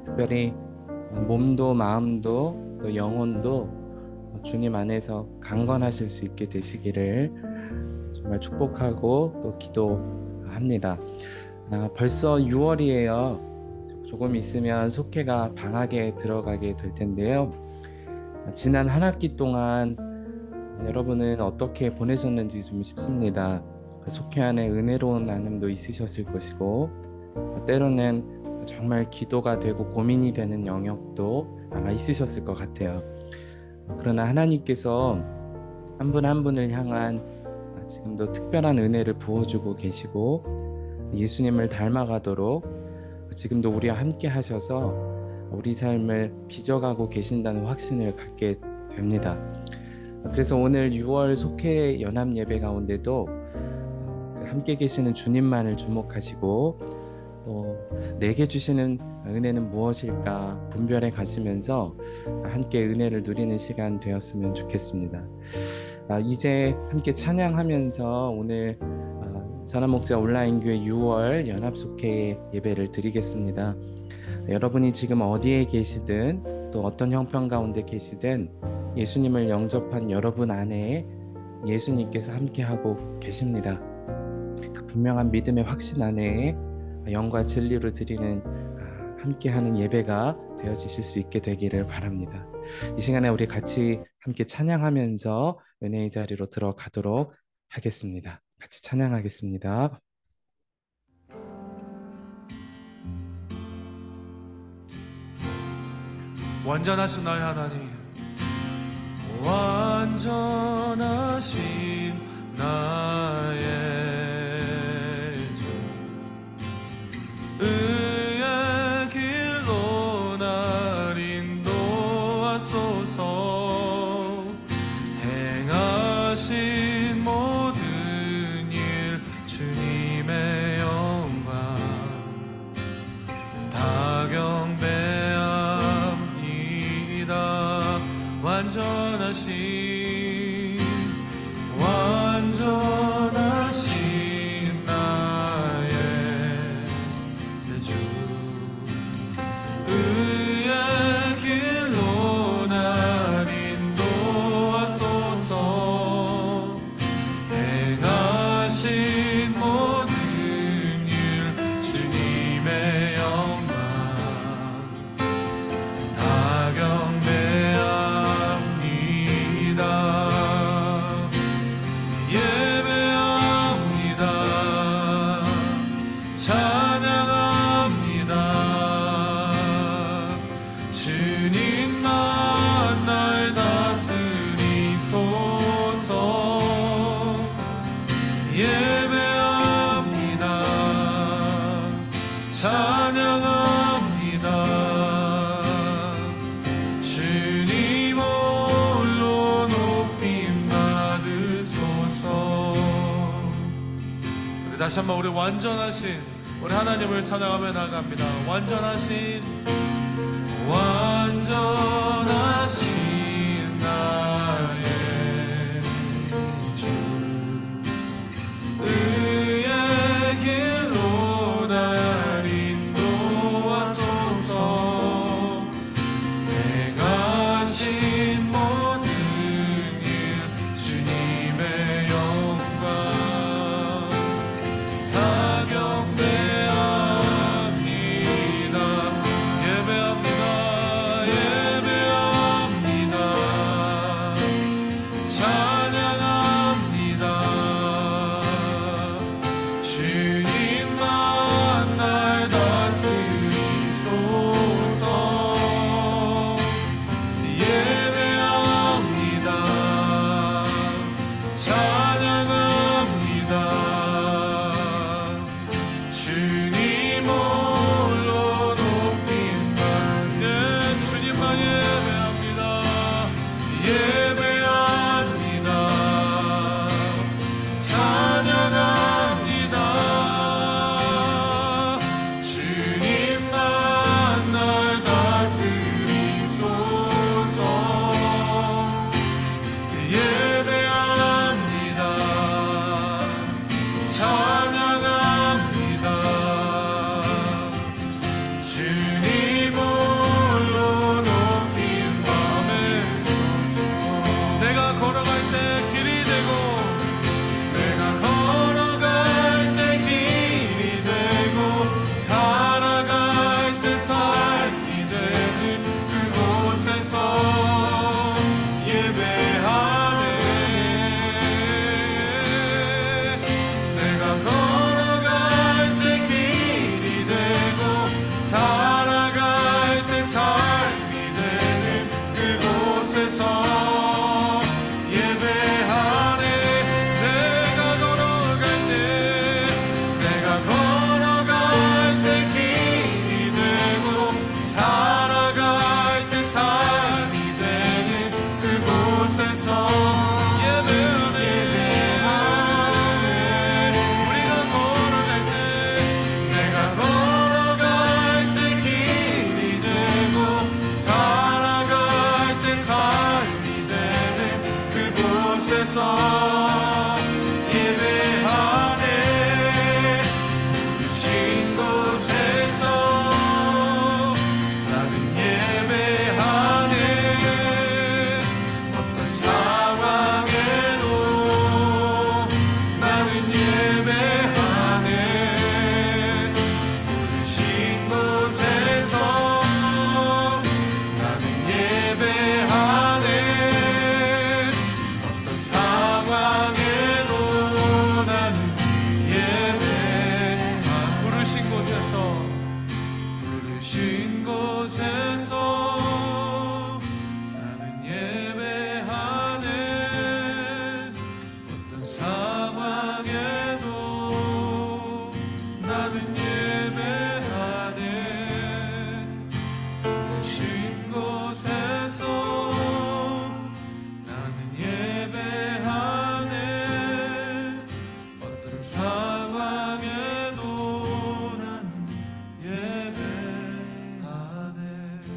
특별히 몸도 마음도 또 영혼도 주님 안에서 강건하실 수 있게 되시기를 정말 축복하고 또 기도합니다. 벌써 6월이에요. 조금 있으면 속회가 방학에 들어가게 될 텐데요. 지난 한 학기 동안 여러분은 어떻게 보내셨는지 좀 싶습니다. 속회 안에 은혜로운 나눔도 있으셨을 것이고, 때로는 정말 기도가 되고 고민이 되는 영역도 아마 있으셨을 것 같아요. 그러나 하나님께서 한 분 한 분을 향한 지금도 특별한 은혜를 부어주고 계시고, 예수님을 닮아가도록 지금도 우리와 함께 하셔서 우리 삶을 빚어가고 계신다는 확신을 갖게 됩니다. 그래서 오늘 6월 속회 연합 예배 가운데도 함께 계시는 주님만을 주목하시고, 또 내게 주시는 은혜는 무엇일까 분별해 가시면서 함께 은혜를 누리는 시간 되었으면 좋겠습니다. 이제 함께 찬양하면서 오늘 전함목자 온라인교회 6월 연합속회 예배를 드리겠습니다. 여러분이 지금 어디에 계시든 또 어떤 형편 가운데 계시든 예수님을 영접한 여러분 안에 예수님께서 함께하고 계십니다. 그 분명한 믿음의 확신 안에 영과 진리로 드리는 함께하는 예배가 되어지실 수 있게 되기를 바랍니다. 이 시간에 우리 같이 함께 찬양하면서 은혜의 자리로 들어가도록 하겠습니다. 같이 찬양하겠습니다. 완전하신 나의 하나님, 완전하신 나의 주, 의의 길로 날 인도하소서. 행하신 모든 일 주님의 영광 다 경배합니다. 완전하신 나의 주, 의의 길로 날 인도하소서. 행하신 모든 일 주님의 영광 다 경배합니다. 예배합니다. 찬양합니다. 주님만 날 다스리소서. 예배합니다. 찬양합니다. 주님 홀로 높임 받으소서. 우리 다시 한번 우리 완전하신 우리 하나님을 찬양하며 나갑니다. 완전하신 나의 주, 의의 길로 날 인도하소서. 행하신 모든 일 주님의 영광 다 경배합니다. 예배합니다. 예배합니다. 곳에서 나는 예배하네. 어떤 상황에도 나는 예배하네. 계신 곳에서 나는 예배하네. 어떤 상황에도 나는 예배하네.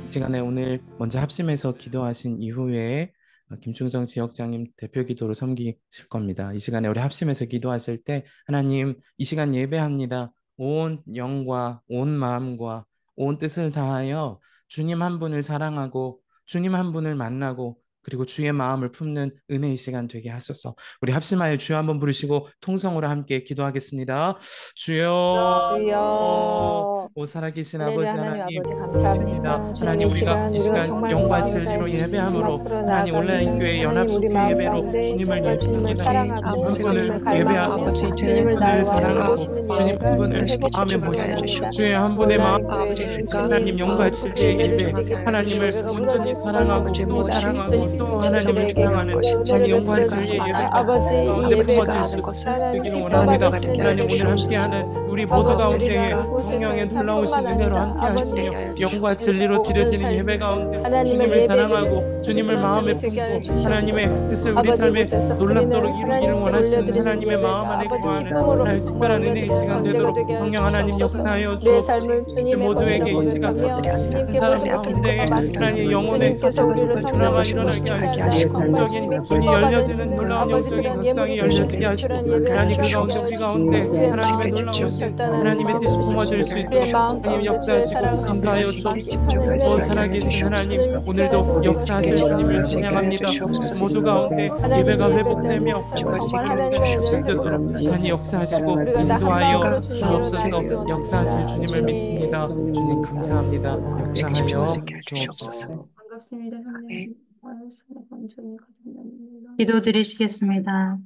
이 시간에 오늘 먼저 합심해서 기도하신 이후에 김충정 지역장님 대표 기도로 섬기실 겁니다. 이 시간에 우리 합심해서 기도하실 때 하나님 이 시간 예배합니다. 온 영과 온 마음과 온 뜻을 다하여 주님 한 분을 사랑하고 주님 한 분을 만나고 그리고 주의 마음을 품는 은혜의 시간 되게 하소서. 우리 합심하여 주여 한번 부르시고 통성으로 함께 기도하겠습니다. 주여 주여. 오 살아계신 할렐루야. 아버지 하나님 하나님 아버지 부르짖습니다. 감사합니다. 주님 이 하나님 우리가 시간 이 우리가 시간 정말 영과 마음을 다해 진리로 주님 예배함으로 앞으로 하나님 나아갑니다. 온라인교회 하나님 우리 연합속회 마음 예배로 가운데 주님을 정말 주님을 예배합니다. 주님 사랑하고 한 주님을 분을 갈망하며 예배하고 주님 한 주님을 분을 나와 사랑하고 보시는 주님 한 예배가 분을 회복되기를 마음에 보시고 원합니다. 주의 한 분의 마음 온라인 교회는 하나님 주님 영과 정말 그 진리의 예배를 예배 드리기 때문에 하나님을 예배가 온전히 무너질 수밖에 사랑하고 또 없습니다. 사랑하고 주님 또 하나님을 우리들에게 사랑하는 은혜를 하나님 영과 베풀어 진리의 주시고 예배가 아버지 우리 이 가운데 예배가 품어질 수 하나님 되기를 기뻐 원합니다. 받으시는 하나님 예배가 오늘 되옵소서. 함께하는 우리 모두 아버지 가운데에 우리가 이곳에서 성령의 놀라우신 인사뿐만 은혜로 아니라 함께 아버지 하시며 영과 우리가 진리로 모든 드려지는 예배 삶을 가운데 하나님을 주님을 사랑하고 예배드리는 아버지 주님을 그런 마음에 삶이 되게 하여 품고 주시옵소서. 하나님의 뜻을 우리 아버지 삶에 이곳에서 놀랍도록 드리는 이루기를 하나님께 원하시는 올려드리는 하나님의 마음 예배가 안에 아버지 구하는 기쁨으로 하나님 정말 특별한 은혜의 올려드리는 시간 권세가 되도록 되게 하여 성령 하나님 주시옵소서. 역사하여 우리의 주옵소서. 삶을 우리 주님의 것이라 모두에게 이 시간 고백하며 주님께 사람 모든 것을 가운데 맡기고 하나님 영혼의 주님께서 우리를 변화가 사용하시고 일어나게 싶으시 하시고 한다. 정말 영적인 주님이 눈이 기뻐 열려지는 받으시는 놀라운 아버지 영적인 그런 예물이 극상이 되시는 열려지게 하시고 그런 예배 하나님 그 시간 되게 가운데 하여 우리 주옵소서. 가운데 우리의 하나님의 마음 놀라우신 결단하는 하나님의 마음 뜻이 되시고 품어질 수 우리의 있도록 마음 하나님 가운데 주의 역사하시고 사랑을 인도하여 주옵소서. 만끽하는 은혜가 되게 살아계신 하나님 오늘 이 시간에도 오늘도 우리가 역사하실 주님을 주님을 온전히 찬양합니다. 모두 집중하시고 가운데 하나님의 예배가 예배 때문에 회복되며 정말 기도가 하나님의 은혜를 회복되도록 하나님 회복시키시옵소서. 역사하시고 우리가 다 한 인도하여 마음으로 주님께로 주옵소서. 나아가기 역사하실 원합니다. 주님을 주님 믿습니다. 주님 감사합니다. 역사하여 주옵소서. 반갑습니다, 형님. 완전히 가정입니다. 기도드리시겠습니다.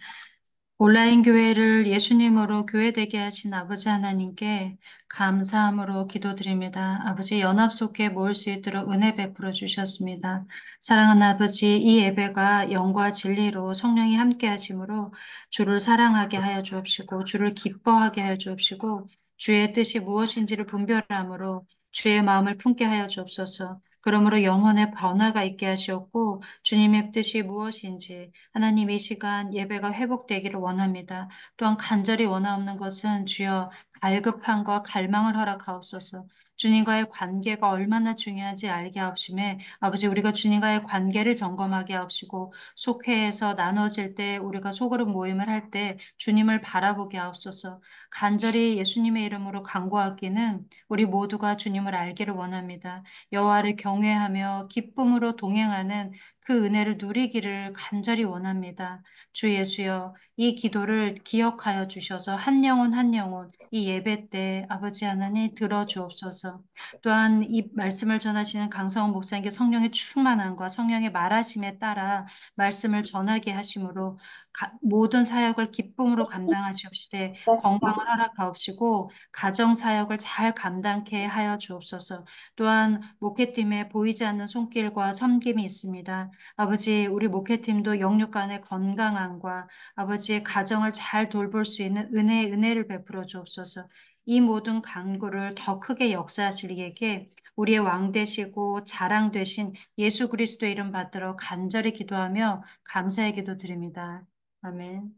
온라인 교회를 예수님으로 교회되게 하신 아버지 하나님께 감사함으로 기도드립니다. 아버지 연합 속에 모일 수 있도록 은혜 베풀어 주셨습니다. 사랑하는 아버지, 이 예배가 영과 진리로 성령이 함께 하심으로 주를 사랑하게 하여 주옵시고 주를 기뻐하게 하여 주옵시고 주의 뜻이 무엇인지를 분별함으로 주의 마음을 품게 하여 주옵소서. 그러므로 영혼의 변화가 있게 하시옵고 주님의 뜻이 무엇인지 하나님 이 시간 예배가 회복되기를 원합니다. 또한 간절히 원하옵는 것은 주여 갈급함과 갈망을 허락하옵소서. 주님과의 관계가 얼마나 중요한지 알게 하옵심에 아버지 우리가 주님과의 관계를 점검하게 하옵시고 속회에서 나눠질 때 우리가 소그룹 모임을 할 때 주님을 바라보게 하옵소서. 간절히 예수님의 이름으로 간구하기는 우리 모두가 주님을 알기를 원합니다. 여호와를 경외하며 기쁨으로 동행하는 그 은혜를 누리기를 간절히 원합니다. 주 예수여, 이 기도를 기억하여 주셔서 한 영혼 한 영혼 이 예배 때 아버지 하나님 들어주옵소서. 또한 이 말씀을 전하시는 강성원 목사님께 성령의 충만함과 성령의 말하심에 따라 말씀을 전하게 하심으로 모든 사역을 기쁨으로 감당하시옵시되 건강을 허락하옵시고 가정 사역을 잘 감당케 하여 주옵소서. 또한 목회팀에 보이지 않는 손길과 섬김이 있습니다. 아버지, 우리 목회팀도 영육 간의 건강함과 아버지의 가정을 잘 돌볼 수 있는 은혜를 베풀어 주옵소서. 이 모든 간구를 더 크게 역사하실 이에게 우리의 왕 되시고 자랑 되신 예수 그리스도의 이름 받들어 간절히 기도하며 감사의 기도 드립니다. 아멘.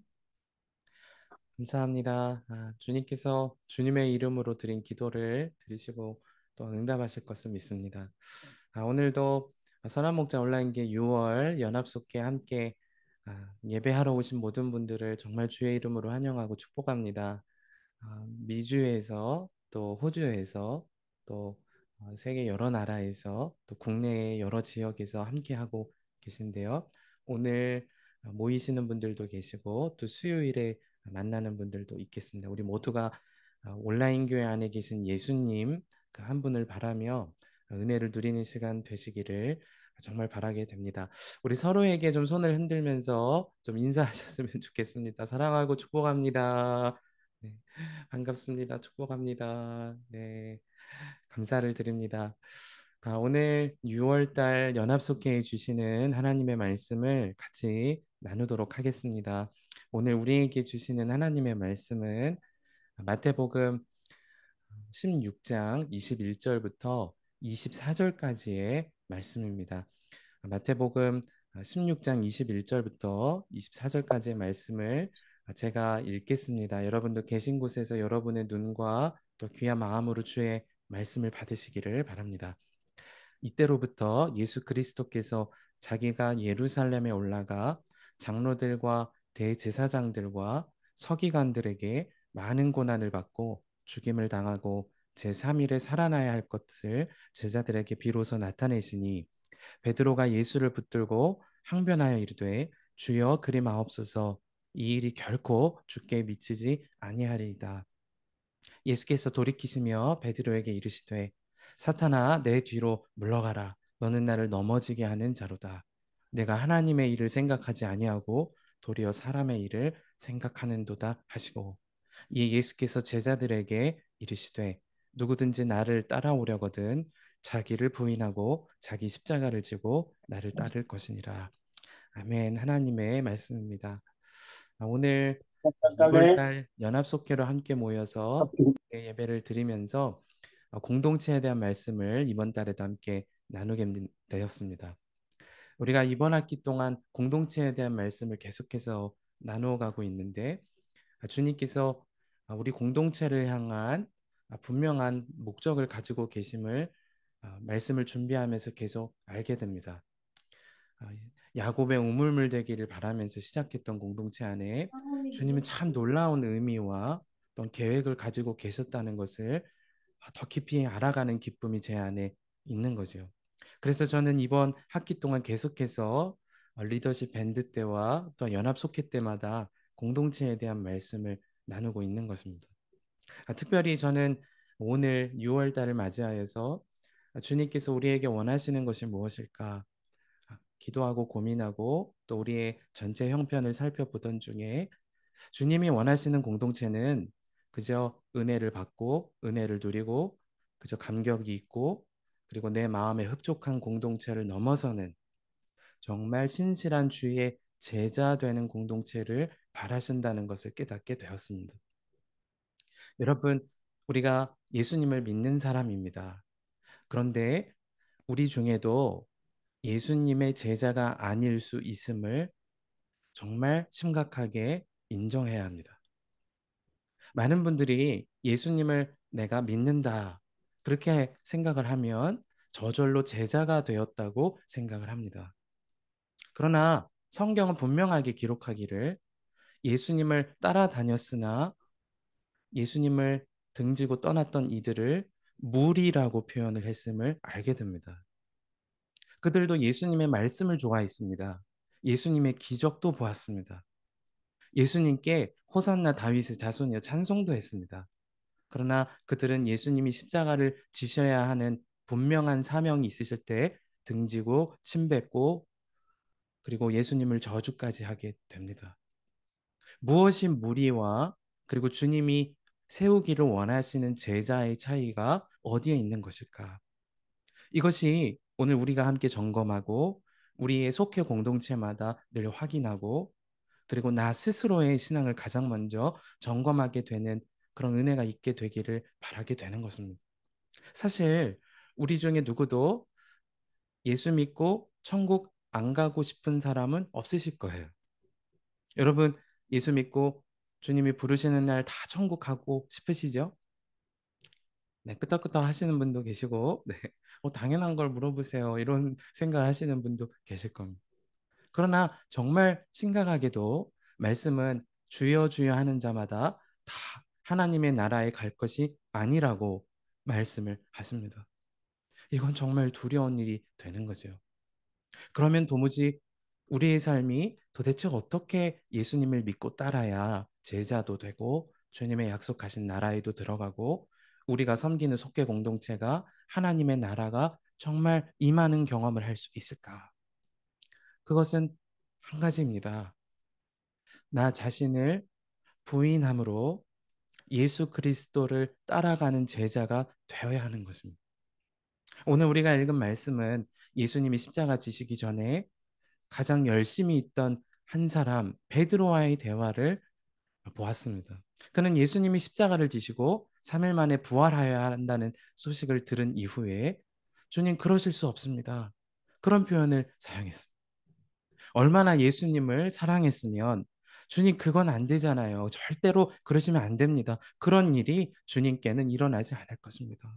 감사합니다. 주님께서 주님의 이름으로 드린 기도를 들으시고 또 응답하실 것을 믿습니다. 오늘도 선한 목자 온라인계 6월 연합속회 함께 예배하러 오신 모든 분들을 정말 주의 이름으로 환영하고 축복합니다. 미주에서 또 호주에서 또 세계 여러 나라에서 또 국내의 여러 지역에서 함께하고 계신데요. 오늘 모이시는 분들도 계시고 또 수요일에 만나는 분들도 있겠습니다. 우리 모두가 온라인 교회 안에 계신 예수님 그 한 분을 바라며 은혜를 누리는 시간 되시기를 정말 바라게 됩니다. 우리 서로에게 좀 손을 흔들면서 좀 인사하셨으면 좋겠습니다. 사랑하고 축복합니다. 네, 반갑습니다. 축복합니다. 네, 감사를 드립니다. 오늘 6월달 연합속회에 주시는 하나님의 말씀을 같이 나누도록 하겠습니다. 오늘 우리에게 주시는 하나님의 말씀은 마태복음 16장 21절부터 24절까지의 말씀입니다. 마태복음 16장 21절부터 24절까지의 말씀을 제가 읽겠습니다. 여러분도 계신 곳에서 여러분의 눈과 또 귀한 마음으로 주의 말씀을 받으시기를 바랍니다. 이때로부터 예수 그리스도께서 자기가 예루살렘에 올라가 장로들과 대제사장들과 서기관들에게 많은 고난을 받고 죽임을 당하고 제3일에 살아나야 할 것을 제자들에게 비로소 나타내시니 베드로가 예수를 붙들고 항변하여 이르되 주여 그리 마옵소서 이 일이 결코 주께 미치지 아니하리이다. 예수께서 돌이키시며 베드로에게 이르시되 사탄아 내 뒤로 물러가라 너는 나를 넘어지게 하는 자로다. 내가 하나님의 일을 생각하지 아니하고 도리어 사람의 일을 생각하는도다 하시고 이 예수께서 제자들에게 이르시되 누구든지 나를 따라오려거든 자기를 부인하고 자기 십자가를 지고 나를 따를 것이니라. 아멘. 하나님의 말씀입니다. 오늘 6월달 연합속회로 함께 모여서 예배를 드리면서 공동체에 대한 말씀을 이번 달에도 함께 나누게 되었습니다. 우리가 이번 학기 동안 공동체에 대한 말씀을 계속해서 나누어가고 있는데 주님께서 우리 공동체를 향한 분명한 목적을 가지고 계심을 말씀을 준비하면서 계속 알게 됩니다. 야곱의 우물물 되기를 바라면서 시작했던 공동체 안에 주님은 참 놀라운 의미와 어떤 계획을 가지고 계셨다는 것을 더 깊이 알아가는 기쁨이 제 안에 있는 거죠. 그래서 저는 이번 학기 동안 계속해서 리더십 밴드 때와 또 연합 속회 때마다 공동체에 대한 말씀을 나누고 있는 것입니다. 특별히 저는 오늘 6월 달을 맞이하여서 주님께서 우리에게 원하시는 것이 무엇일까 기도하고 고민하고 또 우리의 전체 형편을 살펴보던 중에 주님이 원하시는 공동체는 그저 은혜를 받고 은혜를 누리고 그저 감격이 있고 그리고 내 마음에 흡족한 공동체를 넘어서는 정말 신실한 주의 제자 되는 공동체를 바라신다는 것을 깨닫게 되었습니다. 여러분, 우리가 예수님을 믿는 사람입니다. 그런데 우리 중에도 예수님의 제자가 아닐 수 있음을 정말 심각하게 인정해야 합니다. 많은 분들이 예수님을 내가 믿는다. 그렇게 생각을 하면 저절로 제자가 되었다고 생각을 합니다. 그러나 성경은 분명하게 기록하기를 예수님을 따라다녔으나 예수님을 등지고 떠났던 이들을 무리라고 표현을 했음을 알게 됩니다. 그들도 예수님의 말씀을 좋아했습니다. 예수님의 기적도 보았습니다. 예수님께 호산나 다윗의 자손이여 찬송도 했습니다. 그러나 그들은 예수님이 십자가를 지셔야 하는 분명한 사명이 있으실 때 등지고 침뱉고 그리고 예수님을 저주까지 하게 됩니다. 무엇이 무리와 그리고 주님이 세우기를 원하시는 제자의 차이가 어디에 있는 것일까? 이것이 오늘 우리가 함께 점검하고 우리의 속회 공동체마다 늘 확인하고 그리고 나 스스로의 신앙을 가장 먼저 점검하게 되는 그런 은혜가 있게 되기를 바라게 되는 것입니다. 사실 우리 중에 누구도 예수 믿고 천국 안 가고 싶은 사람은 없으실 거예요. 여러분 예수 믿고 주님이 부르시는 날 다 천국 가고 싶으시죠? 네, 끄떡끄떡 하시는 분도 계시고, 네, 당연한 걸 물어보세요. 이런 생각을 하시는 분도 계실 겁니다. 그러나 정말 심각하게도 말씀은 주여 주여 하는 자마다 다 하나님의 나라에 갈 것이 아니라고 말씀을 하십니다. 이건 정말 두려운 일이 되는 거죠. 그러면 도무지 우리의 삶이 도대체 어떻게 예수님을 믿고 따라야 제자도 되고 주님의 약속하신 나라에도 들어가고 우리가 섬기는 속회 공동체가 하나님의 나라가 정말 임하는 경험을 할 수 있을까? 그것은 한 가지입니다. 나 자신을 부인함으로 예수 그리스도를 따라가는 제자가 되어야 하는 것입니다. 오늘 우리가 읽은 말씀은 예수님이 십자가 지시기 전에 가장 열심히 있던 한 사람 베드로와의 대화를 보았습니다. 그는 예수님이 십자가를 지시고 3일 만에 부활하여야 한다는 소식을 들은 이후에 주님 그러실 수 없습니다. 그런 표현을 사용했습니다. 얼마나 예수님을 사랑했으면 주님 그건 안 되잖아요. 절대로 그러시면 안 됩니다. 그런 일이 주님께는 일어나지 않을 것입니다.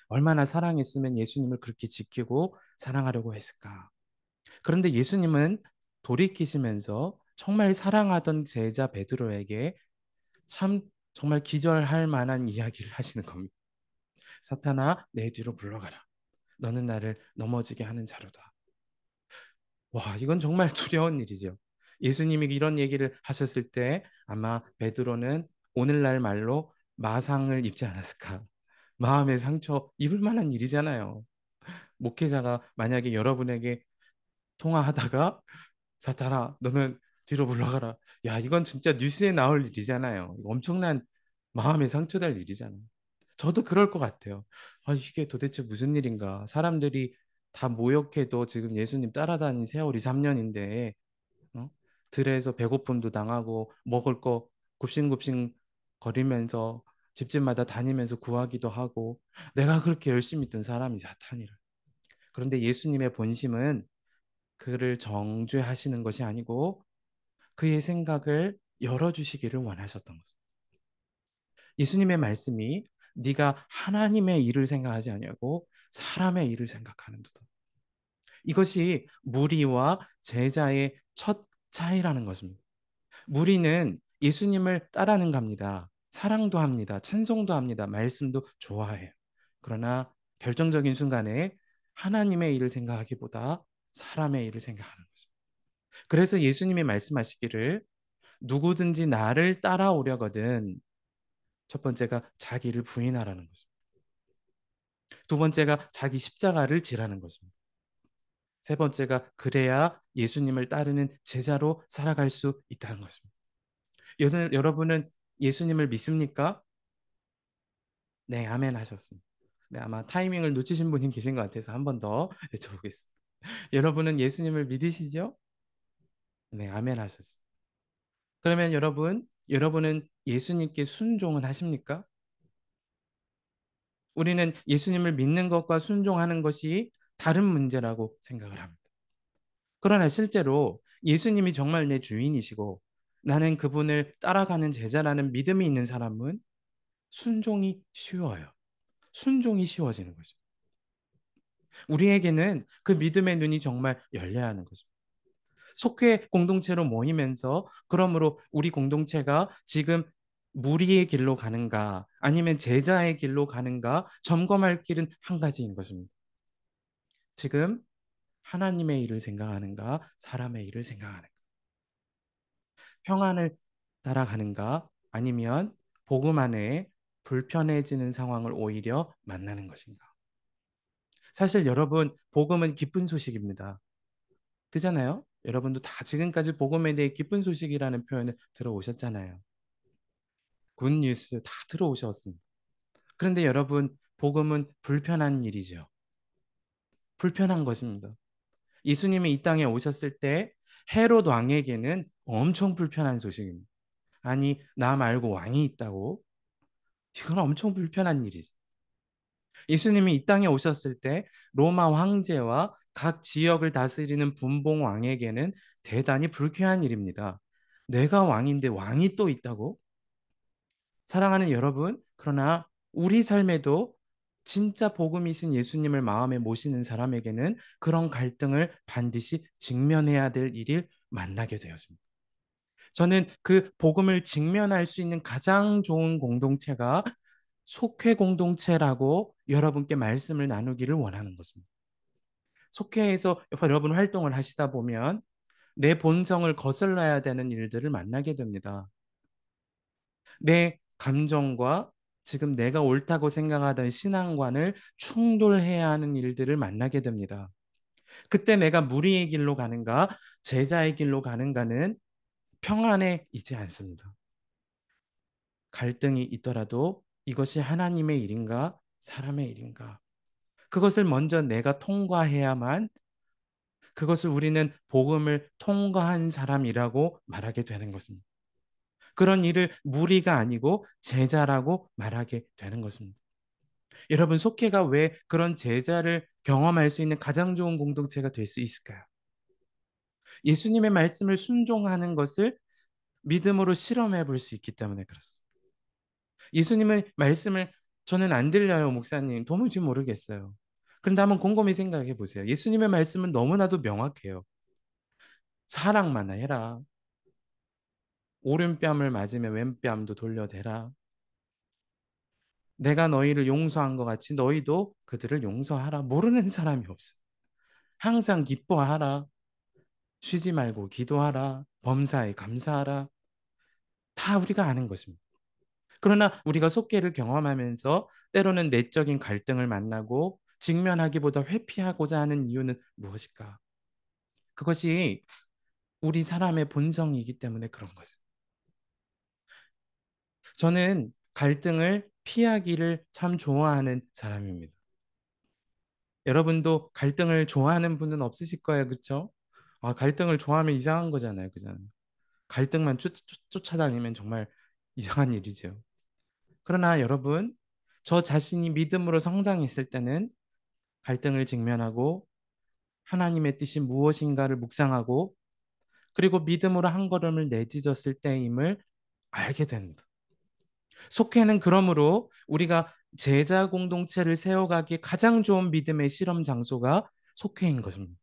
얼마나 사랑했으면 예수님을 그렇게 지키고 사랑하려고 했을까? 그런데 예수님은 돌이키시면서 정말 사랑하던 제자 베드로에게 참 정말 기절할 만한 이야기를 하시는 겁니다. 사탄아, 내 뒤로 물러가라. 너는 나를 넘어지게 하는 자로다. 와, 이건 정말 두려운 일이죠. 예수님이 이런 얘기를 하셨을 때 아마 베드로는 오늘날 말로 마상을 입지 않았을까? 마음의 상처 입을 만한 일이잖아요. 목회자가 만약에 여러분에게 통화하다가 사탄아, 너는 뒤로 물러가라. 야, 이건 진짜 뉴스에 나올 일이잖아요. 이거 엄청난 마음의 상처될 일이잖아요. 저도 그럴 것 같아요. 아, 이게 도대체 무슨 일인가? 사람들이 다 모욕해도 지금 예수님 따라다닌 세월이 3년인데, 어? 들에서 배고픔도 당하고 먹을 거 굽신굽신 거리면서 집집마다 다니면서 구하기도 하고 내가 그렇게 열심히 있던 사람이 사탄이라. 그런데 예수님의 본심은 그를 정죄하시는 것이 아니고 그의 생각을 열어주시기를 원하셨던 거죠. 예수님의 말씀이 네가 하나님의 일을 생각하지 아니하고 사람의 일을 생각하는도다. 이것이 무리와 제자의 첫 차이라는 것입니다. 무리는 예수님을 따라는 갑니다. 사랑도 합니다. 찬송도 합니다. 말씀도 좋아해요. 그러나 결정적인 순간에 하나님의 일을 생각하기보다 사람의 일을 생각하는 거죠. 그래서 예수님이 말씀하시기를 누구든지 나를 따라오려거든 첫 번째가 자기를 부인하라는 거죠. 두 번째가 자기 십자가를 지라는 것입니다. 세 번째가 그래야 예수님을 따르는 제자로 살아갈 수 있다는 것입니다. 여러분은 예수님을 믿습니까? 네, 아멘 하셨습니다. 네, 아마 타이밍을 놓치신 분이 계신 것 같아서 한 번 더 여쭤보겠습니다. 여러분은 예수님을 믿으시죠? 네, 아멘 하셨습니다. 그러면 여러분은 예수님께 순종을 하십니까? 우리는 예수님을 믿는 것과 순종하는 것이 다른 문제라고 생각을 합니다. 그러나 실제로 예수님이 정말 내 주인이시고 나는 그분을 따라가는 제자라는 믿음이 있는 사람은 순종이 쉬워요. 순종이 쉬워지는 거죠. 우리에게는 그 믿음의 눈이 정말 열려야 하는 거죠. 속회 공동체로 모이면서 그러므로 우리 공동체가 지금 무리의 길로 가는가 아니면 제자의 길로 가는가 점검할 길은 한 가지인 것입니다. 지금 하나님의 일을 생각하는가 사람의 일을 생각하는가 평안을 따라가는가 아니면 복음 안에 불편해지는 상황을 오히려 만나는 것인가. 사실 여러분 복음은 기쁜 소식입니다. 그잖아요. 여러분도 다 지금까지 복음에 대해 기쁜 소식이라는 표현을 들어오셨잖아요. 굿뉴스 다 들어오셨습니다. 그런데 여러분 복음은 불편한 일이죠. 불편한 것입니다. 예수님이 이 땅에 오셨을 때 헤롯 왕에게는 엄청 불편한 소식입니다. 아니 나 말고 왕이 있다고? 이건 엄청 불편한 일이죠. 예수님이 이 땅에 오셨을 때 로마 황제와 각 지역을 다스리는 분봉 왕에게는 대단히 불쾌한 일입니다. 내가 왕인데 왕이 또 있다고? 사랑하는 여러분, 그러나 우리 삶에도 진짜 복음이신 예수님을 마음에 모시는 사람에게는 그런 갈등을 반드시 직면해야 될 일을 만나게 되었습니다. 저는 그 복음을 직면할 수 있는 가장 좋은 공동체가 속회 공동체라고 여러분께 말씀을 나누기를 원하는 것입니다. 속회에서 여러분 활동을 하시다 보면 내 본성을 거슬러야 되는 일들을 만나게 됩니다. 내 감정과 지금 내가 옳다고 생각하던 신앙관을 충돌해야 하는 일들을 만나게 됩니다. 그때 내가 무리의 길로 가는가, 제자의 길로 가는가는 평안에 있지 않습니다. 갈등이 있더라도 이것이 하나님의 일인가, 사람의 일인가. 그것을 먼저 내가 통과해야만 그것을 우리는 복음을 통과한 사람이라고 말하게 되는 것입니다. 그런 일을 무리가 아니고 제자라고 말하게 되는 것입니다. 여러분, 속회가 왜 그런 제자를 경험할 수 있는 가장 좋은 공동체가 될 수 있을까요? 예수님의 말씀을 순종하는 것을 믿음으로 실험해 볼 수 있기 때문에 그렇습니다. 예수님의 말씀을 저는 안 들려요, 목사님. 도무지 모르겠어요. 그런데 한번 곰곰이 생각해 보세요. 예수님의 말씀은 너무나도 명확해요. 사랑만 해라. 오른뺨을 맞으면 왼뺨도 돌려대라. 내가 너희를 용서한 것 같이 너희도 그들을 용서하라. 모르는 사람이 없어. 항상 기뻐하라. 쉬지 말고 기도하라. 범사에 감사하라. 다 우리가 아는 것입니다. 그러나 우리가 속죄를 경험하면서 때로는 내적인 갈등을 만나고 직면하기보다 회피하고자 하는 이유는 무엇일까? 그것이 우리 사람의 본성이기 때문에 그런 거죠. 저는 갈등을 피하기를 참 좋아하는 사람입니다. 여러분도 갈등을 좋아하는 분은 없으실 거예요, 그렇죠? 아, 갈등을 좋아하면 이상한 거잖아요, 그잖아요. 갈등만 쫓아다니면 정말 이상한 일이죠. 그러나 여러분, 저 자신이 믿음으로 성장했을 때는 갈등을 직면하고 하나님의 뜻이 무엇인가를 묵상하고 그리고 믿음으로 한 걸음을 내딛었을 때임을 알게 됩니다. 속회는 그러므로 우리가 제자 공동체를 세워가기에 가장 좋은 믿음의 실험 장소가 속회인 것입니다.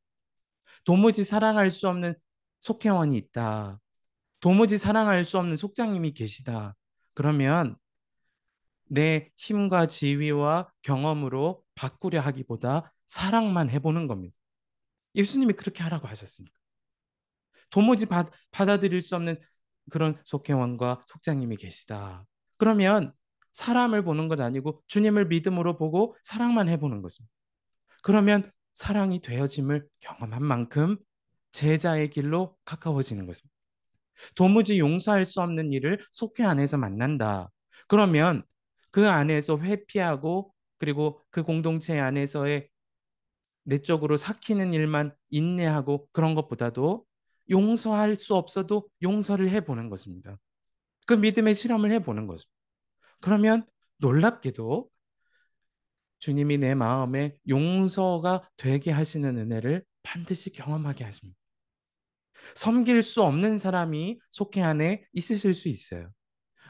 도무지 사랑할 수 없는 속회원이 있다. 도무지 사랑할 수 없는 속장님이 계시다. 그러면 내 힘과 지위와 경험으로 바꾸려 하기보다 사랑만 해보는 겁니다. 예수님이 그렇게 하라고 하셨으니까. 도무지 받아들일 수 없는 그런 속회원과 속장님이 계시다. 그러면 사람을 보는 것 아니고 주님을 믿음으로 보고 사랑만 해보는 것입니다. 그러면 사랑이 되어짐을 경험한 만큼 제자의 길로 가까워지는 것입니다. 도무지 용서할 수 없는 일을 속회 안에서 만난다. 그러면 그 안에서 회피하고 그리고 그 공동체 안에서의 내적으로 삭히는 일만 인내하고 그런 것보다도 용서할 수 없어도 용서를 해보는 것입니다. 그 믿음의 실험을 해보는 것입니다. 그러면 놀랍게도 주님이 내 마음에 용서가 되게 하시는 은혜를 반드시 경험하게 하십니다. 섬길 수 없는 사람이 속회 안에 있으실 수 있어요.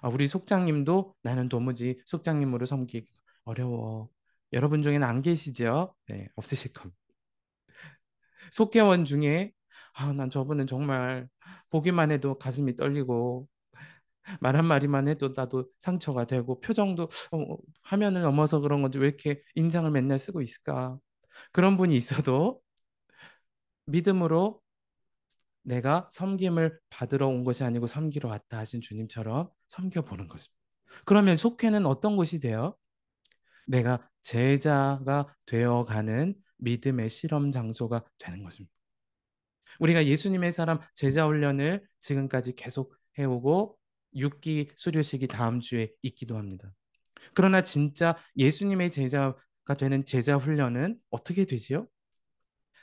아, 우리 속장님도 나는 도무지 속장님으로 섬기기 어려워. 여러분 중에는 안 계시죠? 네, 없으실 겁니다. 속회원 중에 아, 난 저분은 정말 보기만 해도 가슴이 떨리고 말 한마디만 해도 나도 상처가 되고 표정도 화면을 넘어서 그런 건지 왜 이렇게 인상을 맨날 쓰고 있을까? 그런 분이 있어도 믿음으로 내가 섬김을 받으러 온 것이 아니고 섬기러 왔다 하신 주님처럼 섬겨보는 것입니다. 그러면 속회는 어떤 곳이 돼요? 내가 제자가 되어가는 믿음의 실험 장소가 되는 것입니다. 우리가 예수님의 사람 제자 훈련을 지금까지 계속 해오고 6기 수료식이 다음 주에 있기도 합니다. 그러나 진짜 예수님의 제자가 되는 제자 훈련은 어떻게 되지요?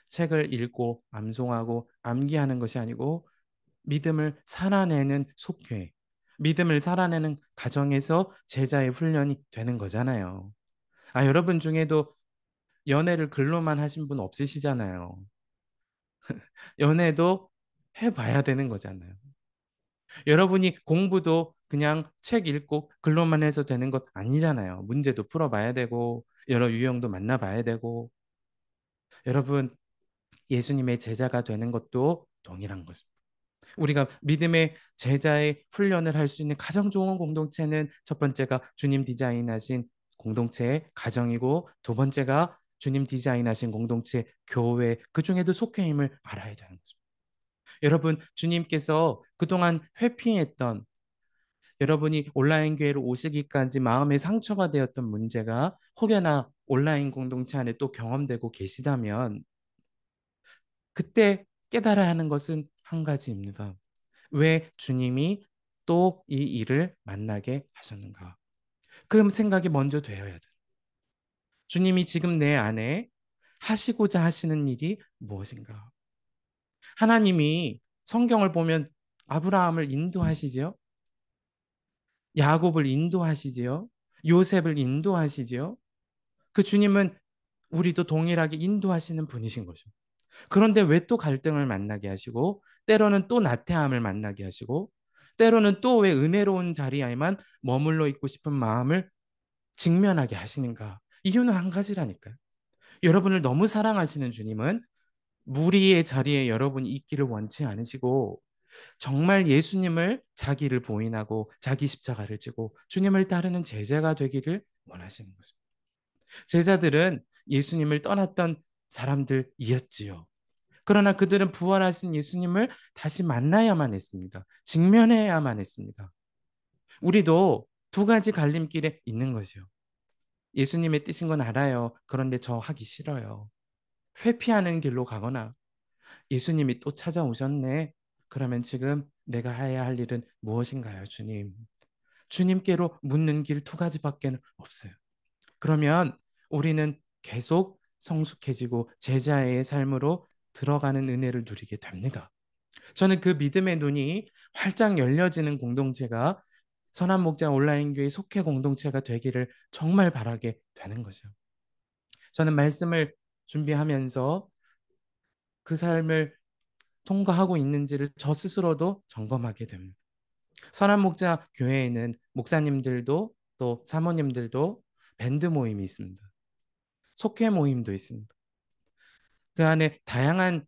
책을 읽고 암송하고 암기하는 것이 아니고 믿음을 살아내는 속회, 믿음을 살아내는 가정에서 제자의 훈련이 되는 거잖아요. 아, 여러분 중에도 연애를 글로만 하신 분 없으시잖아요. 연애도 해봐야 되는 거잖아요. 여러분이 공부도 그냥 책 읽고 글로만 해서 되는 것 아니잖아요. 문제도 풀어봐야 되고 여러 유형도 만나봐야 되고 여러분 예수님의 제자가 되는 것도 동일한 것입니다. 우리가 믿음의 제자의 훈련을 할 수 있는 가장 좋은 공동체는 첫 번째가 주님 디자인하신 공동체의 가정이고 두 번째가 주님 디자인하신 공동체 교회 그 중에도 속해임을 알아야 되는 거죠. 여러분 주님께서 그동안 회피했던 여러분이 온라인 교회로 오시기까지 마음의 상처가 되었던 문제가 혹여나 온라인 공동체 안에 또 경험되고 계시다면 그때 깨달아야 하는 것은 한 가지입니다. 왜 주님이 또 이 일을 만나게 하셨는가? 그 생각이 먼저 되어야 돼. 주님이 지금 내 안에 하시고자 하시는 일이 무엇인가? 하나님이 성경을 보면 아브라함을 인도하시지요. 야곱을 인도하시지요. 요셉을 인도하시지요. 그 주님은 우리도 동일하게 인도하시는 분이신 거죠. 그런데 왜 또 갈등을 만나게 하시고, 때로는 또 나태함을 만나게 하시고, 때로는 또 왜 은혜로운 자리에만 머물러 있고 싶은 마음을 직면하게 하시는가? 이유는 한 가지라니까요. 여러분을 너무 사랑하시는 주님은 무리의 자리에 여러분이 있기를 원치 않으시고, 정말 예수님을 자기를 부인하고 자기 십자가를 지고 주님을 따르는 제자가 되기를 원하시는 거죠. 제자들은 예수님을 떠났던 사람들이었지요. 그러나 그들은 부활하신 예수님을 다시 만나야만 했습니다. 직면해야만 했습니다. 우리도 두 가지 갈림길에 있는 거죠. 예수님의 뜻인 건 알아요. 그런데 저 하기 싫어요. 회피하는 길로 가거나 예수님이 또 찾아오셨네. 그러면 지금 내가 해야 할 일은 무엇인가요, 주님? 주님께로 묻는 길 두 가지밖에 없어요. 그러면 우리는 계속 성숙해지고 제자의 삶으로 들어가는 은혜를 누리게 됩니다. 저는 그 믿음의 눈이 활짝 열려지는 공동체가 선한 목자 온라인 교회 속회 공동체가 되기를 정말 바라게 되는 거죠. 저는 말씀을 준비하면서 그 삶을 통과하고 있는지를 저 스스로도 점검하게 됩니다. 선한 목자 교회에는 목사님들도 또 사모님들도 밴드 모임이 있습니다. 속회 모임도 있습니다. 그 안에 다양한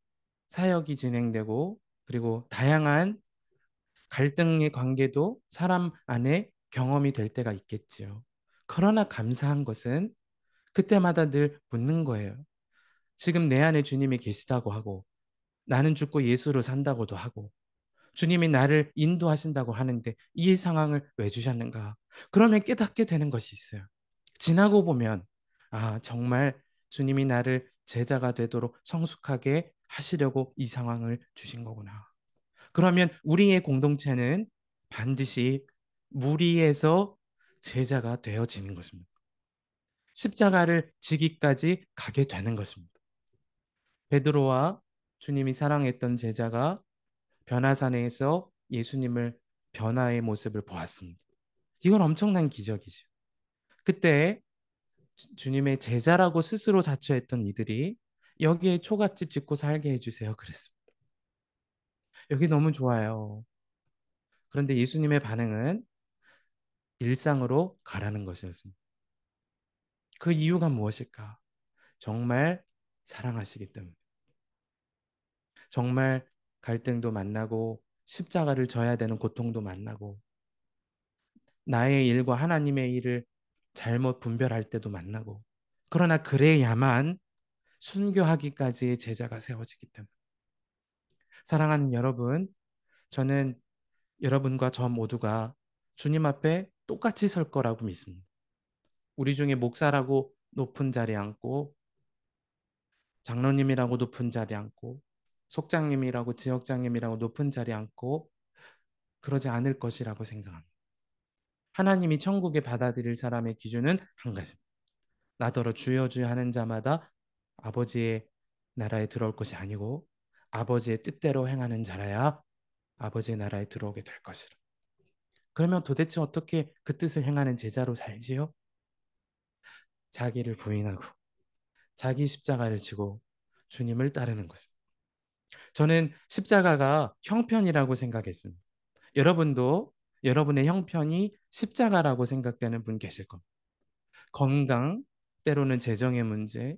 사역이 진행되고 그리고 다양한 갈등의 관계도 사람 안에 경험이 될 때가 있겠지요. 그러나 감사한 것은 그때마다 늘 묻는 거예요. 지금 내 안에 주님이 계시다고 하고 나는 죽고 예수로 산다고도 하고 주님이 나를 인도하신다고 하는데 이 상황을 왜 주셨는가? 그러면 깨닫게 되는 것이 있어요. 지나고 보면 아, 정말 주님이 나를 제자가 되도록 성숙하게 하시려고 이 상황을 주신 거구나. 그러면 우리의 공동체는 반드시 무리에서 제자가 되어지는 것입니다. 십자가를 지기까지 가게 되는 것입니다. 베드로와 주님이 사랑했던 제자가 변화산에서 예수님을 변화의 모습을 보았습니다. 이건 엄청난 기적이죠. 그때 주님의 제자라고 스스로 자처했던 이들이 여기에 초가집 짓고 살게 해주세요. 그랬습니다. 여기 너무 좋아요. 그런데 예수님의 반응은 일상으로 가라는 것이었습니다. 그 이유가 무엇일까? 정말 사랑하시기 때문에. 정말 갈등도 만나고 십자가를 져야 되는 고통도 만나고 나의 일과 하나님의 일을 잘못 분별할 때도 만나고 그러나 그래야만 순교하기까지의 제자가 세워지기 때문에 사랑하는 여러분, 저는 여러분과 저 모두가 주님 앞에 똑같이 설 거라고 믿습니다. 우리 중에 목사라고 높은 자리에 앉고 장로님이라고 높은 자리에 앉고 속장님이라고 지역장님이라고 높은 자리에 앉고 그러지 않을 것이라고 생각합니다. 하나님이 천국에 받아들일 사람의 기준은 한 가지입니다. 나더러 주여 주여 하는 자마다 아버지의 나라에 들어올 것이 아니고 아버지의 뜻대로 행하는 자라야 아버지의 나라에 들어오게 될 것이라. 그러면 도대체 어떻게 그 뜻을 행하는 제자로 살지요? 자기를 부인하고 자기 십자가를 지고 주님을 따르는 것입니다. 저는 십자가가 형편이라고 생각했습니다. 여러분도 여러분의 형편이 십자가라고 생각되는 분 계실 겁니다. 건강, 때로는 재정의 문제,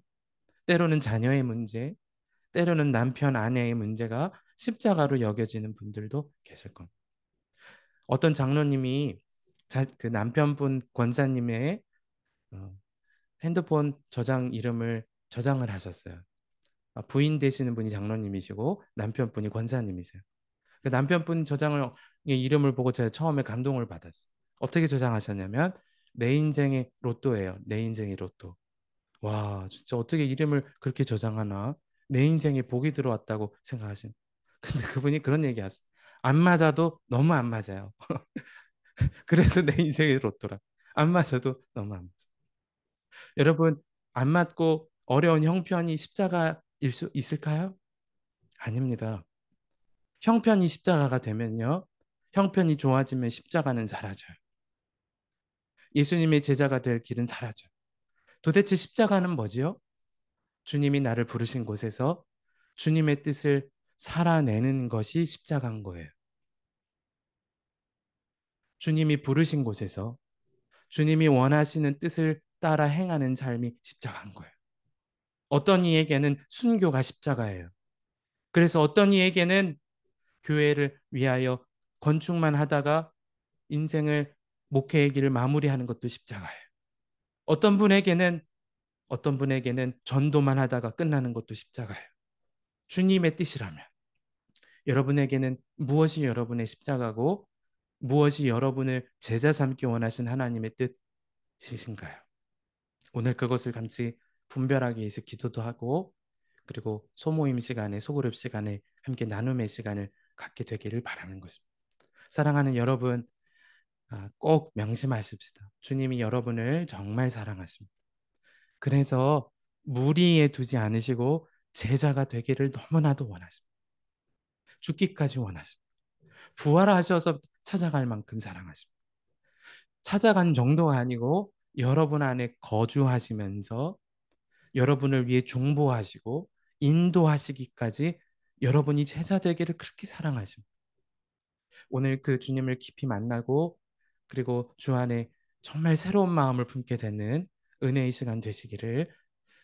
때로는 자녀의 문제, 때로는 남편, 아내의 문제가 십자가로 여겨지는 분들도 계실 겁니다. 어떤 장로님이 그 남편분 권사님의 어, 핸드폰 저장 이름을 저장을 하셨어요. 부인 되시는 분이 장로님이시고 남편분이 권사님이세요. 그 남편분 저장을 이름을 보고 제가 처음에 감동을 받았어요. 어떻게 저장하셨냐면 내 인생의 로또예요. 내 인생의 로또. 와, 진짜 어떻게 이름을 그렇게 저장하나? 내 인생에 복이 들어왔다고 생각하신. 근데 그분이 그런 얘기 하셨어요. 안 맞아도 너무 안 맞아요. 그래서 내 인생의 로또라. 안 맞아도 너무 안 맞아. 여러분, 안 맞고 어려운 형편이 십자가일 수 있을까요? 아닙니다. 형편이 십자가가 되면요. 형편이 좋아지면 십자가는 사라져요. 예수님의 제자가 될 길은 사라져요. 도대체 십자가는 뭐지요? 주님이 나를 부르신 곳에서 주님의 뜻을 살아내는 것이 십자가인 거예요. 주님이 부르신 곳에서 주님이 원하시는 뜻을 따라 행하는 삶이 십자가인 거예요. 어떤 이에게는 순교가 십자가예요. 그래서 어떤 이에게는 교회를 위하여 건축만 하다가 인생을 목회의 길을 마무리하는 것도 십자가예요. 어떤 분에게는 전도만 하다가 끝나는 것도 십자가예요. 주님의 뜻이라면 여러분에게는 무엇이 여러분의 십자가고 무엇이 여러분을 제자 삼기 원하신 하나님의 뜻이신가요? 오늘 그것을 같이 분별하기 위해서 기도도 하고 그리고 소모임 시간에 소그룹 시간에 함께 나눔의 시간을 갖게 되기를 바라는 것입니다. 사랑하는 여러분, 꼭 명심하십시다. 주님이 여러분을 정말 사랑하십니다. 그래서 무리에 두지 않으시고 제자가 되기를 너무나도 원하십니다. 죽기까지 원하십니다. 부활하셔서 찾아갈 만큼 사랑하십니다. 찾아간 정도가 아니고 여러분 안에 거주하시면서 여러분을 위해 중보하시고 인도하시기까지 여러분이 제자 되기를 그렇게 사랑하십니다. 오늘 그 주님을 깊이 만나고 그리고 주 안에 정말 새로운 마음을 품게 되는 은혜의 시간 되시기를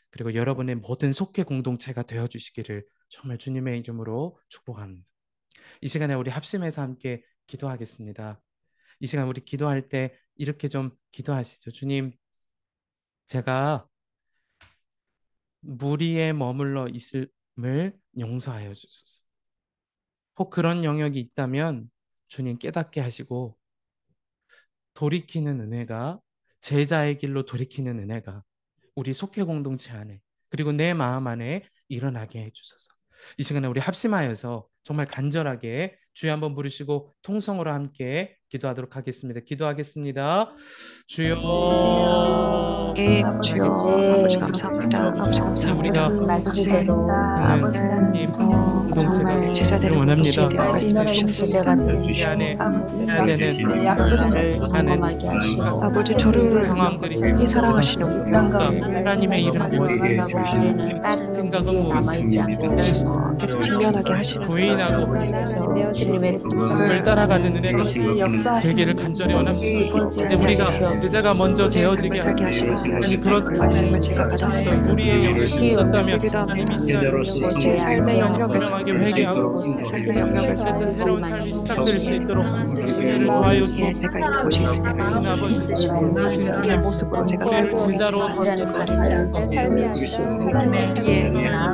그리고 여러분의 모든 속회 공동체가 되어주시기를 정말 주님의 이름으로 축복합니다. 이 시간에 우리 합심해서 함께 기도하겠습니다. 이 시간 우리 기도할 때 이렇게 좀 기도하시죠. 주님, 제가 무리에 머물러 있음을 용서하여 주소서. 혹 그런 영역이 있다면 주님 깨닫게 하시고 돌이키는 은혜가 제자의 길로 돌이키는 은혜가 우리 속회 공동체 안에 그리고 내 마음 안에 일어나게 해주소서. 이 시간에 우리 합심하여서 정말 간절하게 주여 한번 부르시고 통성으로 함께 기도하도록 하겠습니다. 기도하겠습니다. 주여 예, 주여 아버지 감사합니다. 아버지 감사합니다. 우리가 말씀대로 하는 하나님 공동체가 제자들을 원합니다. 주시옵소서. 이 안에 해야 되는 약속을 하는 경험하게 하시고 아버지 저를 상황들이 이 사랑하시는 하나님의 이름 무엇인가 생각은 남아있지 않게 하시고 계속 생겨나게 하시는 부인하고 주님의 을 따라가는 은혜가 되기를 간절히 원합니다. 근데 우리가 제자가 먼저 되어지게 하시고 아니 그런 말씀을 제가 받았어요. 우리의 영역이 있었다면 하나님이 제자로서 시작을 삶의 영역에서 분명하게 회개하고 삶의 영역에서 그래서 새로운 삶이 시작될 수 있도록 은혜를 더하여 주옵소서. 제가 이곳이 있으니까 대신 아버지 대신 이 주님 모습으로 제가 우리를 살고 제자로 이라는 가리지 않고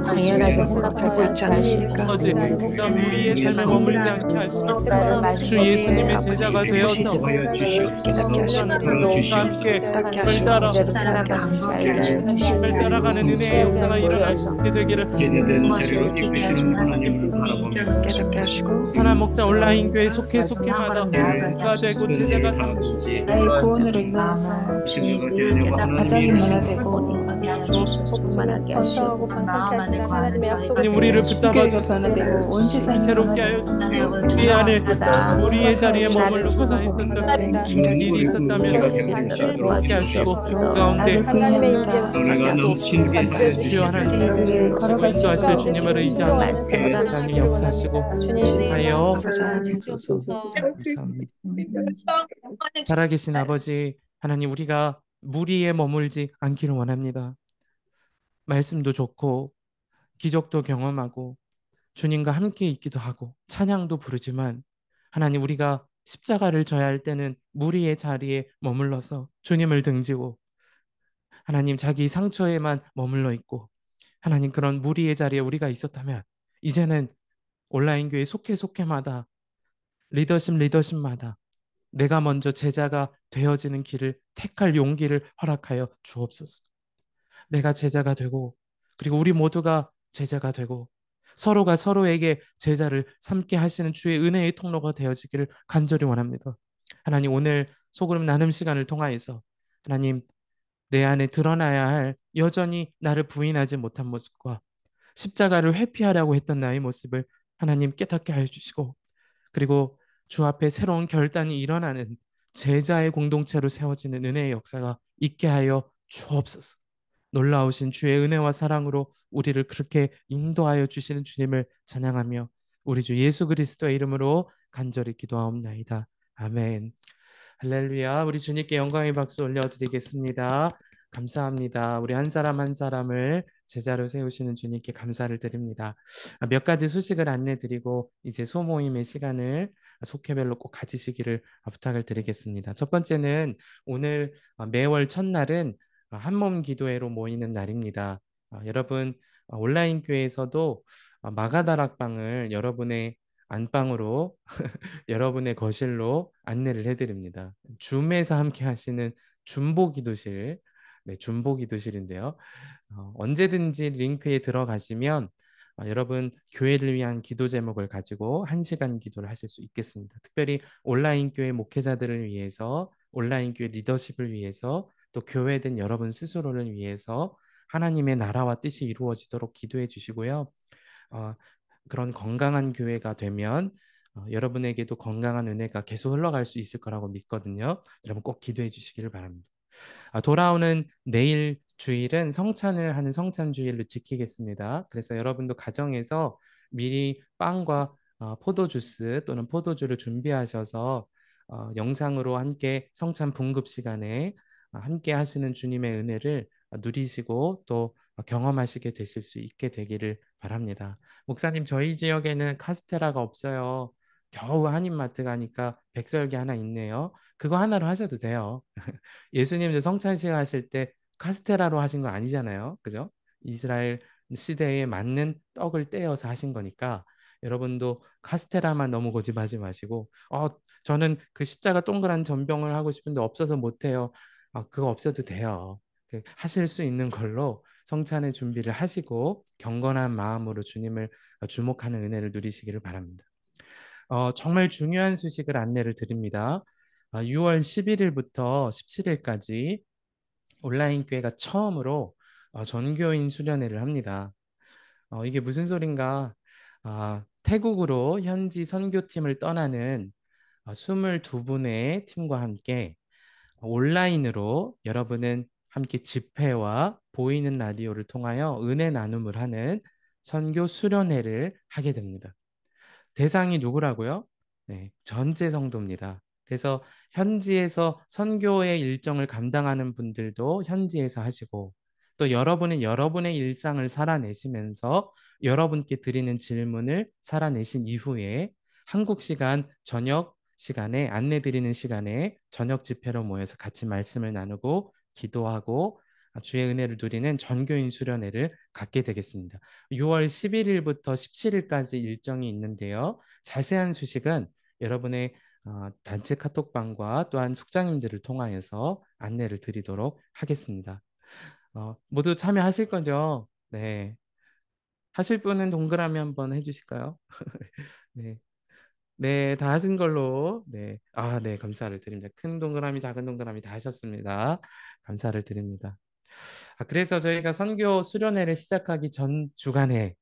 당연하게 생각하지 않게 하시고 아버지 그러니까 우리의 삶에 머물지 않게 하시고 나를 주 예수님의 제자가 되어서 하여 주시옵소서. 그리스도와 함께 별 따라 별 따라가는 은혜의 역사가 일어날 수 있게 되기를 제자된 자리로 이끄시는 하나님을 바라보며 깨닫게 하시고 하나 목자 온라인 교회 속회마다 가 되고 제자가 하든지 나의 구원으로 인하여서 생각을 되려고 가정이 하나님이 변화되고 복만하게 하시고 하나님 우리를 붙잡아 교회가 주소서. 변화되고 온 세상이 새롭게 하여 주시고 우리 안에 우리의 자리에 머물러고자 했었던 일이 있었다면 새롭게 하시고 그 가운데 너네가 넘치게 하여 주여 하나님 걸어갈 수 인도하실 있도록 주님을 의지하고 하나님 역사하시고 하여 주소서. 감사합니다. 살아계신 아버지 하나님 우리가 무리에 머물지 않기를 원합니다. 말씀도 좋고 기적도 경험하고 주님과 함께 있기도 하고 찬양도 부르지만 하나님 우리가 십자가를 져야 할 때는 무리의 자리에 머물러서 주님을 등지고 하나님 자기 상처에만 머물러 있고 하나님 그런 무리의 자리에 우리가 있었다면 이제는 온라인 교회 속회마다 리더십마다 내가 먼저 제자가 되어지는 길을 택할 용기를 허락하여 주옵소서. 내가 제자가 되고 그리고 우리 모두가 제자가 되고 서로가 서로에게 제자를 삼게 하시는 주의 은혜의 통로가 되어지기를 간절히 원합니다. 하나님 오늘 소그룹 나눔 시간을 통하여서 하나님 내 안에 드러나야 할 여전히 나를 부인하지 못한 모습과 십자가를 회피하려고 했던 나의 모습을 하나님 깨닫게 하여 주시고, 그리고 주 앞에 새로운 결단이 일어나는 제자의 공동체로 세워지는 은혜의 역사가 있게 하여 주옵소서. 놀라우신 주의 은혜와 사랑으로 우리를 그렇게 인도하여 주시는 주님을 찬양하며 우리 주 예수 그리스도의 이름으로 간절히 기도하옵나이다. 아멘. 할렐루야. 우리 주님께 영광의 박수 올려드리겠습니다. 감사합니다. 우리 한 사람 한 사람을 제자로 세우시는 주님께 감사를 드립니다. 몇 가지 소식을 안내드리고 이제 소모임의 시간을 속회별로 꼭 가지시기를 부탁을 드리겠습니다. 첫 번째는 오늘 매월 첫날은 한몸 기도회로 모이는 날입니다. 여러분 온라인 교회에서도 마가다락방을 여러분의 안방으로 여러분의 거실로 안내를 해드립니다. 줌에서 함께 하시는 줌보기도실, 네, 줌보기도실인데요. 언제든지 링크에 들어가시면 여러분 교회를 위한 기도 제목을 가지고 1시간 기도를 하실 수 있겠습니다. 특별히 온라인 교회 목회자들을 위해서, 온라인 교회 리더십을 위해서, 또 교회된 여러분 스스로를 위해서 하나님의 나라와 뜻이 이루어지도록 기도해 주시고요. 어, 그런 건강한 교회가 되면 여러분에게도 건강한 은혜가 계속 흘러갈 수 있을 거라고 믿거든요. 여러분 꼭 기도해 주시기를 바랍니다. 돌아오는 내일 주일은 성찬을 하는 성찬주일로 지키겠습니다. 그래서 여러분도 가정에서 미리 빵과 포도주스 또는 포도주를 준비하셔서 영상으로 함께 성찬 분급 시간에 함께 하시는 주님의 은혜를 누리시고 또 경험하시게 되실 수 있게 되기를 바랍니다. 목사님, 저희 지역에는 카스테라가 없어요. 겨우 한인마트 가니까 백설기 하나 있네요. 그거 하나로 하셔도 돼요. 예수님도 성찬식 하실 때 카스테라로 하신 거 아니잖아요. 그죠? 이스라엘 시대에 맞는 떡을 떼어서 하신 거니까 여러분도 카스테라만 너무 고집하지 마시고 저는 그 십자가 동그란 전병을 하고 싶은데 없어서 못해요. 그거 없어도 돼요. 하실 수 있는 걸로 성찬의 준비를 하시고 경건한 마음으로 주님을 주목하는 은혜를 누리시기를 바랍니다. 정말 중요한 소식을 안내를 드립니다. 6월 11일부터 17일까지 온라인 교회가 처음으로 전교인 수련회를 합니다. 이게 무슨 소린가? 태국으로 현지 선교팀을 떠나는 22분의 팀과 함께 온라인으로 여러분은 함께 집회와 보이는 라디오를 통하여 은혜 나눔을 하는 선교 수련회를 하게 됩니다. 대상이 누구라고요? 네, 전체 성도입니다. 그래서 현지에서 선교의 일정을 감당하는 분들도 현지에서 하시고 또 여러분은 여러분의 일상을 살아내시면서 여러분께 드리는 질문을 살아내신 이후에 한국 시간 저녁 시간에 안내 드리는 시간에 저녁 집회로 모여서 같이 말씀을 나누고 기도하고 주의 은혜를 누리는 전교인 수련회를 갖게 되겠습니다. 6월 11일부터 17일까지 일정이 있는데요. 자세한 소식은 여러분의 단체 카톡방과 또한 속장님들을 통하여서 안내를 드리도록 하겠습니다. 모두 참여하실 거죠? 네. 하실 분은 동그라미 한번 해주실까요? 네. 네, 다 하신 걸로. 네. 네, 감사를 드립니다. 큰 동그라미, 작은 동그라미 다 하셨습니다. 감사를 드립니다. 그래서 저희가 선교 수련회를 시작하기 전 주간에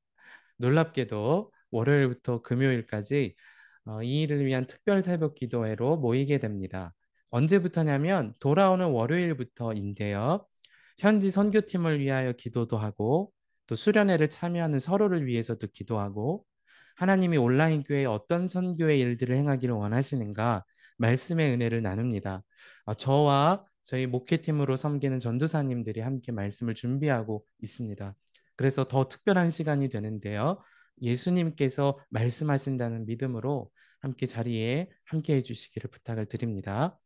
놀랍게도 월요일부터 금요일까지 이 일을 위한 특별 새벽 기도회로 모이게 됩니다. 언제부터냐면 돌아오는 월요일부터인데요. 현지 선교팀을 위하여 기도도 하고 또 수련회를 참여하는 서로를 위해서도 기도하고 하나님이 온라인 교회에 어떤 선교의 일들을 행하기를 원하시는가 말씀의 은혜를 나눕니다. 저와 저희 목회팀으로 섬기는 전도사님들이 함께 말씀을 준비하고 있습니다. 그래서 더 특별한 시간이 되는데요. 예수님께서 말씀하신다는 믿음으로 함께 자리에 함께 해주시기를 부탁을 드립니다.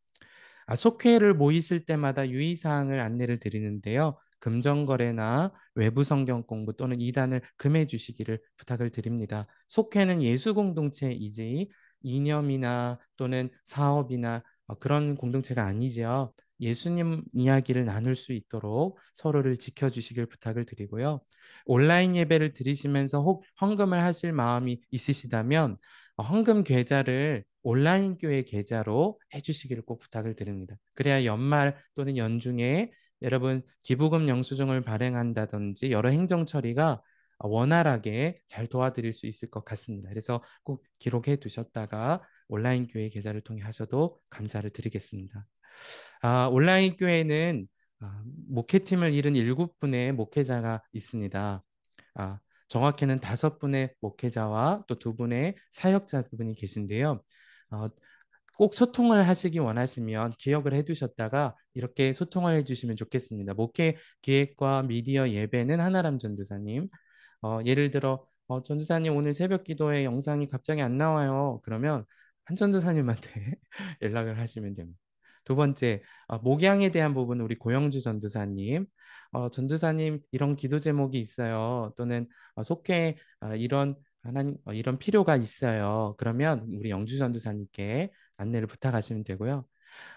속회를 모이실 때마다 유의사항을 안내를 드리는데요. 금전거래나 외부 성경 공부 또는 이단을 금해 주시기를 부탁을 드립니다. 속회는 예수 공동체이지 이념이나 또는 사업이나 그런 공동체가 아니죠. 예수님 이야기를 나눌 수 있도록 서로를 지켜주시길 부탁을 드리고요. 온라인 예배를 드리시면서 혹 헌금을 하실 마음이 있으시다면 헌금 계좌를 온라인 교회 계좌로 해주시기를 꼭 부탁을 드립니다. 그래야 연말 또는 연중에 여러분 기부금 영수증을 발행한다든지 여러 행정 처리가 원활하게 잘 도와드릴 수 있을 것 같습니다. 그래서 꼭 기록해 두셨다가 온라인 교회 계좌를 통해 하셔도 감사를 드리겠습니다. 온라인 교회는 목회팀을 이룬 7분의 목회자가 있습니다. 정확히는 5분의 목회자와 또 2분의 사역자분이 계신데요. 꼭 소통을 하시기 원하시면 기억을 해두셨다가 이렇게 소통을 해주시면 좋겠습니다. 목회 기획과 미디어 예배는 하나람 전도사님. 예를 들어 전도사님 오늘 새벽 기도회 영상이 갑자기 안 나와요. 그러면 한 전도사님한테 연락을 하시면 됩니다. 두 번째, 목양에 대한 부분은 우리 고영주 전도사님. 전도사님 이런 기도 제목이 있어요. 또는 속해 이런 하나님 이런 필요가 있어요. 그러면 우리 영주 전도사님께 안내를 부탁하시면 되고요.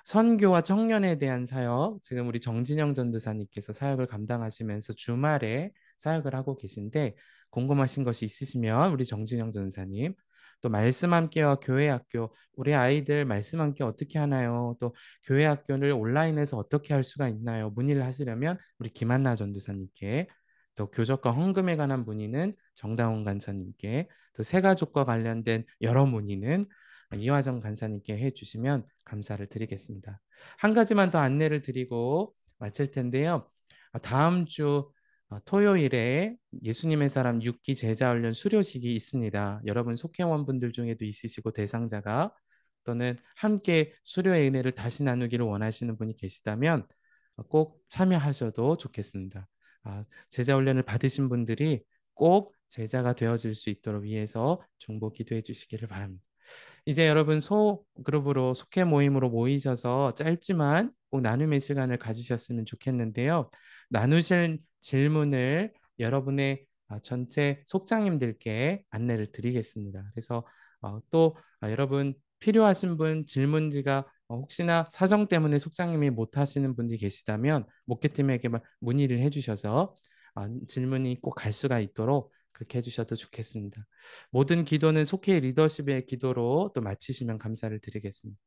선교와 청년에 대한 사역, 지금 우리 정진영 전도사님께서 사역을 감당하시면서 주말에 사역을 하고 계신데 궁금하신 것이 있으시면 우리 정진영 전도사님, 또 말씀 함께와 교회 학교, 우리 아이들 말씀 함께 어떻게 하나요? 또 교회 학교를 온라인에서 어떻게 할 수가 있나요? 문의를 하시려면 우리 김한나 전도사님께, 또 교적과 헌금에 관한 문의는 정다운 간사님께, 또 새가족과 관련된 여러 문의는 이화정 간사님께 해주시면 감사를 드리겠습니다. 한 가지만 더 안내를 드리고 마칠 텐데요. 다음 주 토요일에 예수님의 사람 6기 제자훈련 수료식이 있습니다. 여러분 속회원분들 중에도 있으시고 대상자가 또는 함께 수료의 은혜를 다시 나누기를 원하시는 분이 계시다면 꼭 참여하셔도 좋겠습니다. 제자훈련을 받으신 분들이 꼭 제자가 되어질 수 있도록 위해서 중보 기도해 주시기를 바랍니다. 이제 여러분 소그룹으로 속회 모임으로 모이셔서 짧지만 꼭 나눔의 시간을 가지셨으면 좋겠는데요. 나누실 질문을 여러분의 전체 속장님들께 안내를 드리겠습니다. 그래서 또 여러분 필요하신 분 질문지가 혹시나 사정 때문에 속장님이 못 하시는 분들이 계시다면 목회팀에게 문의를 해주셔서 질문이 꼭 갈 수가 있도록 그렇게 해주셔도 좋겠습니다. 모든 기도는 속해 리더십의 기도로 또 마치시면 감사를 드리겠습니다.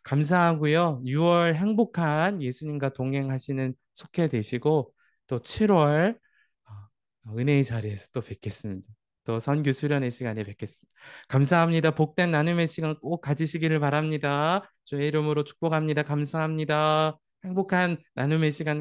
감사하고요. 6월 행복한 예수님과 동행하시는 속해 되시고 또 7월 은혜의 자리에서 또 뵙겠습니다. 또 선교 수련의 시간에 뵙겠습니다. 감사합니다. 복된 나눔의 시간 꼭 가지시기를 바랍니다. 주의 이름으로 축복합니다. 감사합니다. 행복한 나눔의 시간